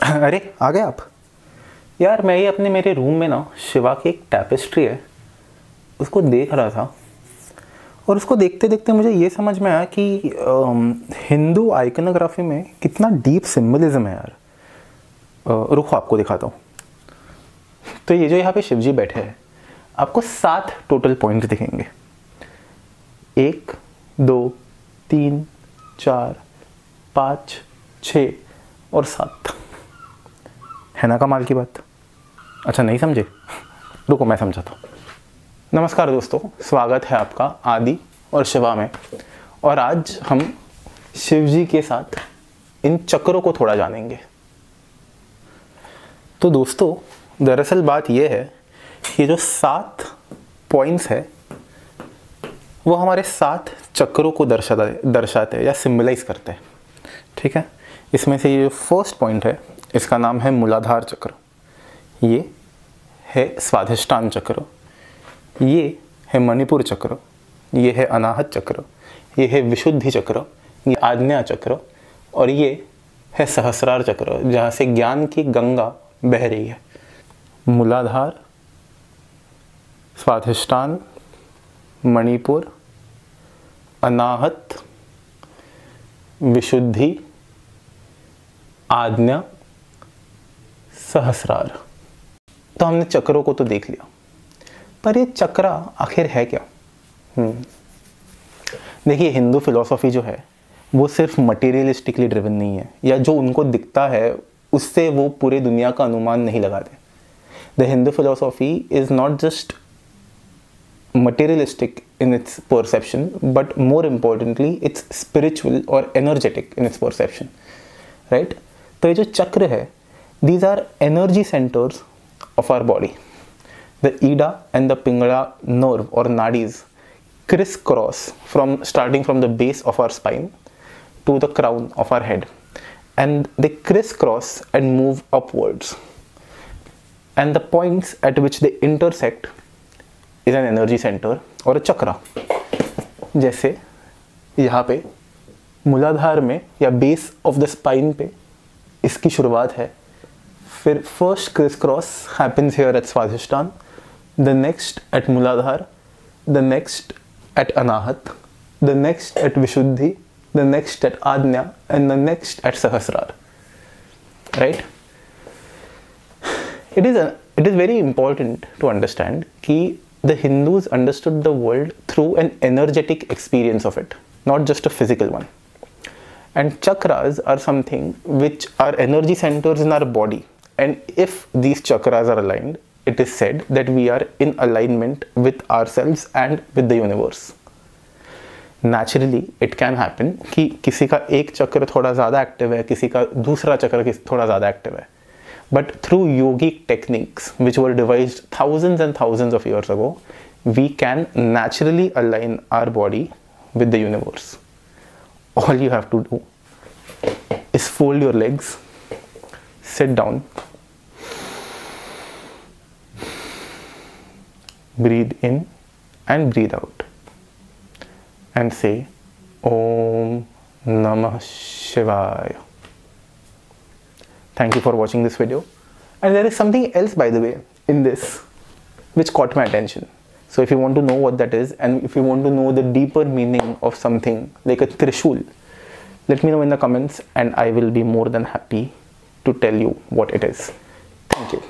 अरे आ गए आप। यार मैं ये अपने मेरे रूम में ना शिवा की एक टैपेस्ट्री है, उसको देख रहा था और उसको देखते देखते मुझे ये समझ में आया कि हिंदू आइकनोग्राफी में कितना डीप सिंबलिज्म है यार। रुको आपको दिखाता हूँ। तो ये जो यहाँ पे शिव जी बैठे हैं, आपको 7 टोटल पॉइंट दिखेंगे। 1 2 3 4 5 6 और 7। है ना कमाल की बात। अच्छा नहीं समझे, रुको मैं समझाता हूँ। नमस्कार दोस्तों, स्वागत है आपका आदि और शिवा में। और आज हम शिव जी के साथ इन चक्रों को थोड़ा जानेंगे। तो दोस्तों दरअसल बात यह है कि जो 7 पॉइंट्स है वो हमारे 7 चक्रों को दर्शाते हैं या सिंबलाइज करते हैं। ठीक है, इसमें से ये फर्स्ट पॉइंट है, इसका नाम है मूलाधार चक्र। ये है स्वाधिष्ठान चक्र, ये है मणिपुर चक्र, ये है अनाहत चक्र, ये है विशुद्धि चक्र, ये आज्ञा चक्र और ये है सहस्रार चक्र, जहाँ से ज्ञान की गंगा बह रही है। मूलाधार, स्वाधिष्ठान, मणिपुर, अनाहत, विशुद्धि, आज्ञा, सहस्रार। तो हमने चक्रों को तो देख लिया, पर ये चक्र आखिर है क्या? देखिए, हिंदू फिलॉसफी जो है वो सिर्फ मटेरियलिस्टिकली ड्रिवन नहीं है, या जो उनको दिखता है उससे वो पूरे दुनिया का अनुमान नहीं लगाते। The Hindu philosophy is not just materialistic in its perception, but more importantly it's spiritual or energetic in its perception, right? तो ये जो चक्र है, these are energy centers of our body. The Ida and the Pingala nerve or nadis crisscross starting from the base of our spine to the crown of our head, and they crisscross and move upwards, and the points at which they intersect is an energy center और चक्रा। जैसे यहाँ पे मूलाधार में या base of the spine पे इसकी शुरुआत है, फिर first criss cross happens here at Swadhisthan, the next at Mooladhara, the next at Anahata, the next at Vishuddhi, the next at Agnya and the next at Sahasrara, right? It is very important to understand कि the Hindus understood the world through an energetic experience of it, not just a physical one. And chakras are something which are energy centers in our body. And if these chakras are aligned, it is said that we are in alignment with ourselves and with the universe. Naturally, it can happen कि किसी का एक चक्र थोड़ा ज़्यादा active है, किसी का दूसरा चक्र थोड़ा ज़्यादा एक्टिव है. But through yogic techniques which were devised thousands and thousands of years ago, we can naturally align our body with the universe. All you have to do is fold your legs, sit down, breathe in and breathe out, and say Om Namah Shivaya. Thank you for watching this video. And there is something else, by the way, in this which caught my attention. So if you want to know what that is, and if you want to know the deeper meaning of something like a Trishul, let me know in the comments and I will be more than happy to tell you what it is. Thank you.